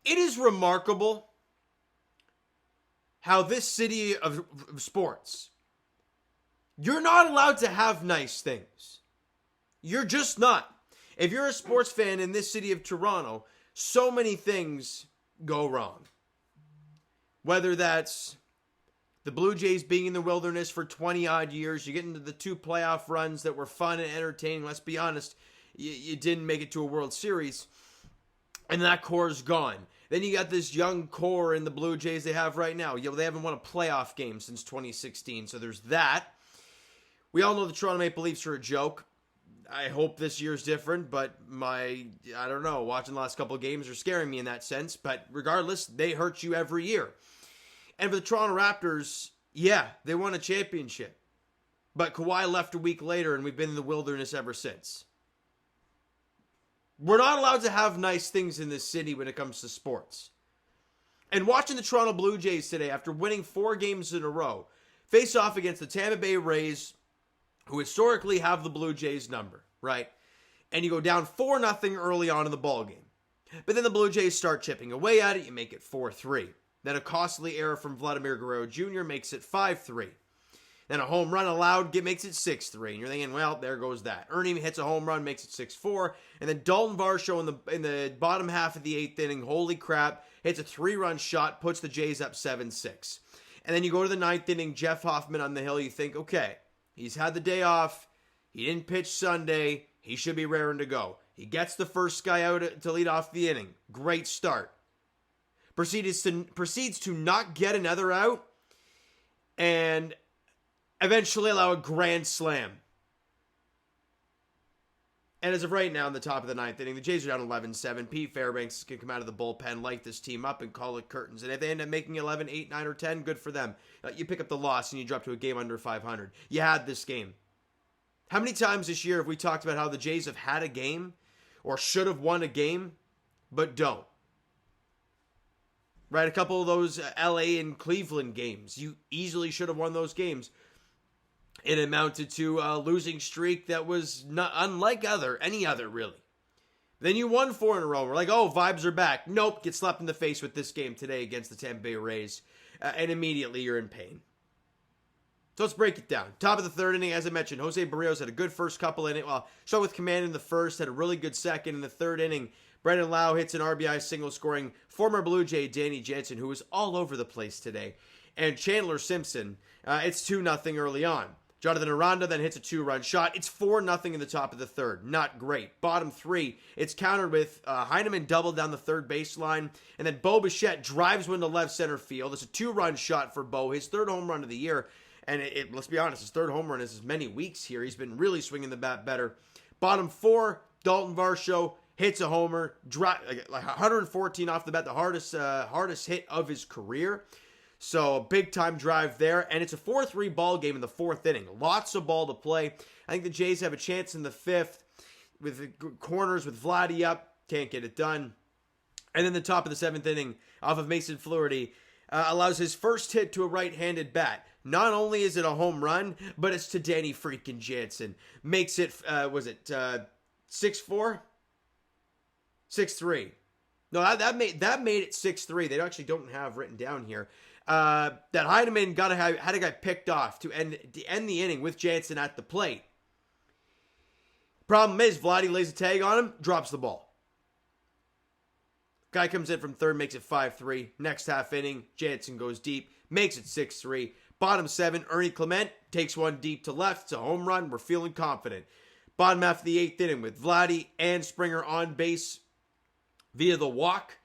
It is remarkable how this city of sports, you're not allowed to have nice things. You're just not. If you're a sports fan in this city of Toronto, so many things go wrong. Whether that's the Blue Jays being in the wilderness for 20-odd years, you get into the 2 playoff runs that were fun and entertaining. Let's be honest, you didn't make it to a World Series, and that core is gone. Then you got this young core in the Blue Jays they have right now. They haven't won a playoff game since 2016, so there's that. We all know the Toronto Maple Leafs are a joke. I hope this year's different, but I don't know, watching the last couple of games are scaring me in that sense. But regardless, they hurt you every year. And for the Toronto Raptors, yeah, they won a championship. But Kawhi left a week later, and we've been in the wilderness ever since. We're not allowed to have nice things in this city when it comes to sports. And watching the Toronto Blue Jays today, after winning 4 games in a row, face off against the Tampa Bay Rays, who historically have the Blue Jays number, right? And you go down 4-0 early on in the ballgame. But then the Blue Jays start chipping away at it. You make it 4-3. Then a costly error from Vladimir Guerrero Jr. makes it 5-3. Then a home run allowed makes it 6-3. And you're thinking, well, there goes that. Ernie hits a home run, makes it 6-4. And then Dalton Varsho in the bottom half of the 8th inning, holy crap, hits a 3-run shot, puts the Jays up 7-6. And then you go to the 9th inning, Jeff Hoffman on the hill. You think, okay, he's had the day off. He didn't pitch Sunday. He should be raring to go. He gets the first guy out to lead off the inning. Great start. Proceeds to not get another out. And eventually allow a grand slam. And as of right now, in the top of the 9th inning, the Jays are down 11-7. Pete Fairbanks can come out of the bullpen, light this team up, and call it curtains. And if they end up making 11, 8, 9, or 10, good for them. You pick up the loss and you drop to a game under 500. You had this game. How many times this year have we talked about how the Jays have had a game or should have won a game, but don't? Right, a couple of those LA and Cleveland games. You easily should have won those games. It amounted to a losing streak that was not unlike any other, really. Then you won 4 in a row. We're like, oh, vibes are back. Nope, get slapped in the face with this game today against the Tampa Bay Rays. And immediately you're in pain. So let's break it down. Top of the 3rd inning, as I mentioned, Jose Barrios had a good first couple in it. Well, started with command in the first, had a really good second. In the 3rd inning, Brendan Lau hits an RBI single, scoring former Blue Jay Danny Jansen, who was all over the place today. And Chandler Simpson, it's 2-0 early on. Jonathan Aranda then hits a 2-run shot. It's 4-0 in the top of the 3rd. Not great. Bottom 3, it's countered with Heineman double down the 3rd baseline. And then Bo Bichette drives one to left center field. It's a 2-run shot for Bo, his 3rd home run of the year. And let's be honest, his 3rd home run is as many weeks here. He's been really swinging the bat better. Bottom 4, Dalton Varsho hits a homer, like 114 off the bat, the hardest hit of his career. So a big-time drive there, and it's a 4-3 ball game in the 4th inning. Lots of ball to play. I think the Jays have a chance in the 5th with the corners with Vladdy up. Can't get it done. And then the top of the 7th inning off of Mason Flaherty allows his first hit to a right-handed bat. Not only is it a home run, but it's to Danny freaking Jansen. Makes it, 6-4? 6-3. No, that made it 6-3. They actually don't have written down here. That Heineman had a guy picked off to end the inning with Jansen at the plate. Problem is, Vladdy lays a tag on him, drops the ball. Guy comes in from 3rd, makes it 5-3. Next half inning, Jansen goes deep, makes it 6-3. Bottom 7, Ernie Clement takes one deep to left. It's a home run. We're feeling confident. Bottom half of the 8th inning with Vladdy and Springer on base via the walk.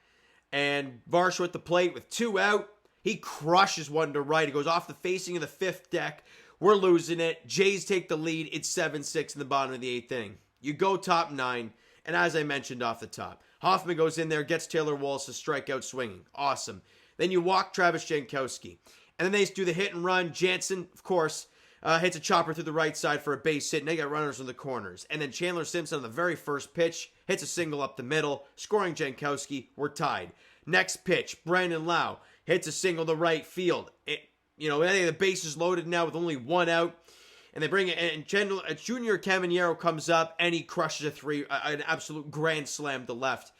And Varsho at the plate with 2 out. He crushes one to right. He goes off the facing of the 5th deck. We're losing it. Jays take the lead. It's 7-6 in the bottom of the 8th inning. You go top 9. And as I mentioned off the top, Hoffman goes in there, gets Taylor Walsh to strike out swinging. Awesome. Then you walk Travis Jankowski. And then they do the hit and run. Jansen, of course, hits a chopper through the right side for a base hit. And they got runners in the corners. And then Chandler Simpson on the very first pitch hits a single up the middle, scoring Jankowski. We're tied. Next pitch, Brandon Lau hits a single to right field. I think the base is loaded now with only 1 out. And they bring it, and Junior Caminero comes up, and he crushes an absolute grand slam to left.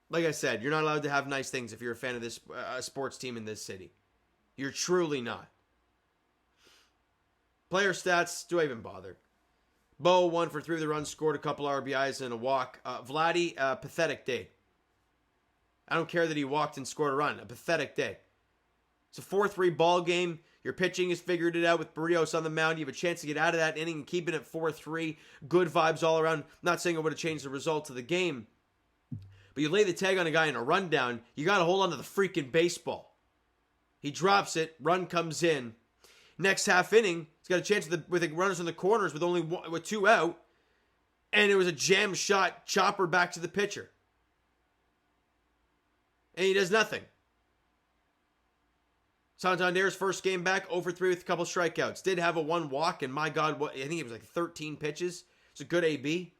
Like I said, you're not allowed to have nice things if you're a fan of this sports team in this city. You're truly not. Player stats, do I even bother? Bo, 1 for 3 of the runs, scored a couple RBIs and a walk. Vladdy, pathetic day. I don't care that he walked and scored a run. A pathetic day. It's a 4-3 ball game. Your pitching has figured it out with Barrios on the mound. You have a chance to get out of that inning and keep it at 4-3. Good vibes all around. Not saying it would have changed the result of the game. But you lay the tag on a guy in a rundown, you got to hold on to the freaking baseball. He drops it. Run comes in. Next half inning, he's got a chance with the runners in the corners with 2 out. And it was a jam shot chopper back to the pitcher. And he does nothing. Santander's first game back, 0 for 3 with a couple strikeouts. Did have a 1 walk, and my God, I think it was like 13 pitches. It's a good AB.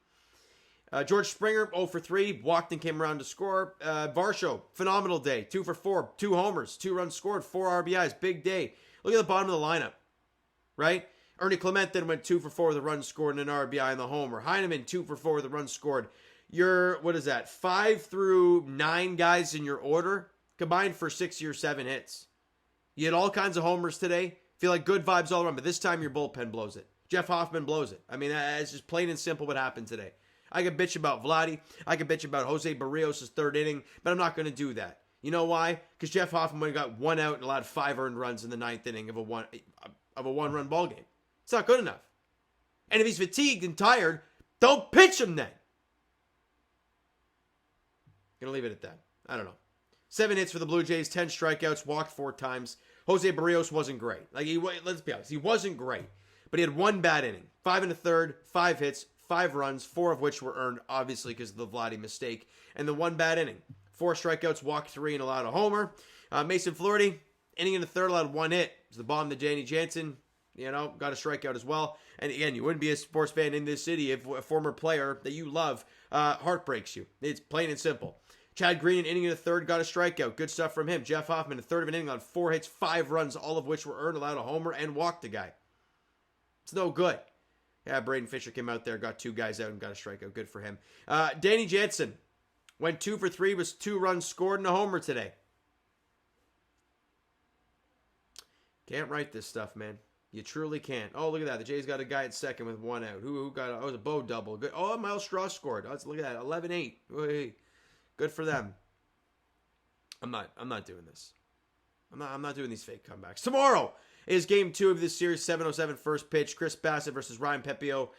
George Springer, 0 for 3, walked and came around to score. Varsho, phenomenal day, 2 for 4, 2 homers, 2 runs scored, 4 RBIs, big day. Look at the bottom of the lineup, right? Ernie Clement then went 2 for 4 with a run scored and an RBI in the homer. Heineman, 2 for 4 with a run scored. What is that, 5 through 9 guys in your order combined for 6 or 7 hits. You had all kinds of homers today. Feel like good vibes all around, but this time your bullpen blows it. Jeff Hoffman blows it. I mean, it's just plain and simple what happened today. I could bitch about Vladdy. I could bitch about Jose Barrios' 3rd inning, but I'm not going to do that. You know why? Because Jeff Hoffman got 1 out and allowed 5 earned runs in the 9th inning of a one-run ball game. It's not good enough. And if he's fatigued and tired, don't pitch him then. Gonna leave it at that. I don't know. 7 hits for the Blue Jays, 10 strikeouts, walked 4 times. Jose Barrios wasn't great. Let's be honest, he wasn't great. But he had 1 bad inning. 5 1/3, 5 hits, 5 runs, 4 of which were earned, obviously, because of the Vladdy mistake. And the 1 bad inning. 4 strikeouts, walked 3, and allowed a homer. Mason Flaherty, inning in the 3rd, allowed 1 hit. It was the bomb to Danny Jansen. Got a strikeout as well. And again, you wouldn't be a sports fan in this city if a former player that you love heartbreaks you. It's plain and simple. Chad Green, inning in the 3rd, got a strikeout. Good stuff from him. Jeff Hoffman, a 3rd of an inning, allowed 4 hits, 5 runs, all of which were earned, allowed a homer, and walked a guy. It's no good. Yeah, Braden Fisher came out there, got 2 guys out, and got a strikeout. Good for him. Danny Jansen went 2 for 3, was 2 runs scored, and a homer today. Can't write this stuff, man. You truly can't. Oh, look at that. The Jays got a guy at second with 1 out. Who got it was a Bo double. Good. Oh, Miles Straw scored. Let's look at that. 11-8. Hey, good for them. I'm not doing this. I'm not doing these fake comebacks. Tomorrow is game 2 of this series, 7:07 first pitch. Chris Bassitt versus Ryan Pepio.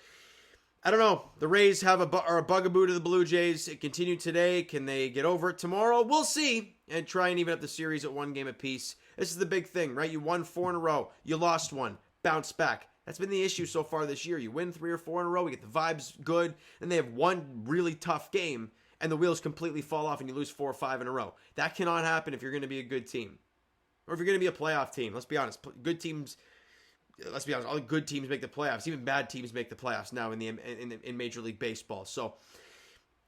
I don't know. The Rays are a bugaboo to the Blue Jays. It continued today. Can they get over it tomorrow? We'll see. And try and even up the series at 1 game apiece. This is the big thing, right? You won 4 in a row. You lost 1. Bounce back. That's been the issue so far this year. You win 3 or 4 in a row. We get the vibes good. And they have 1 really tough game. And the wheels completely fall off and you lose 4 or 5 in a row. That cannot happen if you're going to be a good team. Or if you're going to be a playoff team. Let's be honest. Good teams... Let's be honest, all the good teams make the playoffs. Even bad teams make the playoffs now in Major League Baseball. So,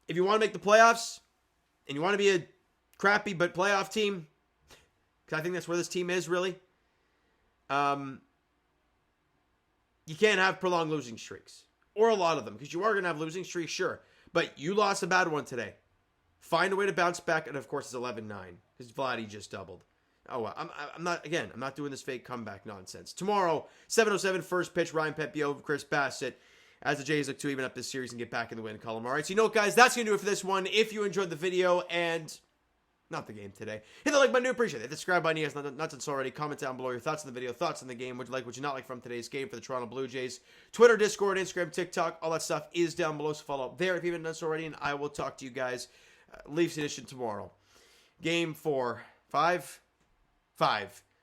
if you want to make the playoffs, and you want to be a crappy but playoff team, because I think that's where this team is, really, you can't have prolonged losing streaks. Or a lot of them, because you are going to have losing streaks, sure. But you lost a bad one today. Find a way to bounce back, and of course it's 11-9, because Vladdy just doubled. Oh, well, I'm not doing this fake comeback nonsense. Tomorrow, 7:07 first pitch, Ryan Pepio, Chris Bassitt, as the Jays look to even up this series and get back in the win column. All right, so you know what, guys, that's going to do it for this one. If you enjoyed the video and not the game today, hit the like button, appreciate it. Hit the subscribe button, you guys not done so already. Comment down below your thoughts on the video, thoughts on the game, what you like, what you not like from today's game for the Toronto Blue Jays. Twitter, Discord, Instagram, TikTok, all that stuff is down below, so follow up there if you haven't done so already, and I will talk to you guys Leafs edition tomorrow. Game 5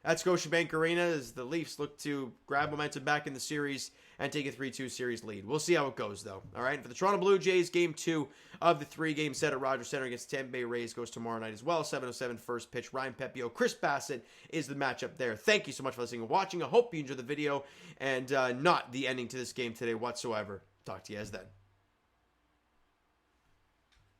at Scotiabank Arena as the Leafs look to grab momentum back in the series and take a 3-2 series lead. We'll see how it goes, though. All right, for the Toronto Blue Jays, Game 2 of the 3-game set at Rogers Center against the Tampa Bay Rays goes tomorrow night as well. 7:07 first pitch. Ryan Pepio, Chris Bassitt is the matchup there. Thank you so much for listening and watching. I hope you enjoyed the video and not the ending to this game today whatsoever. Talk to you guys then.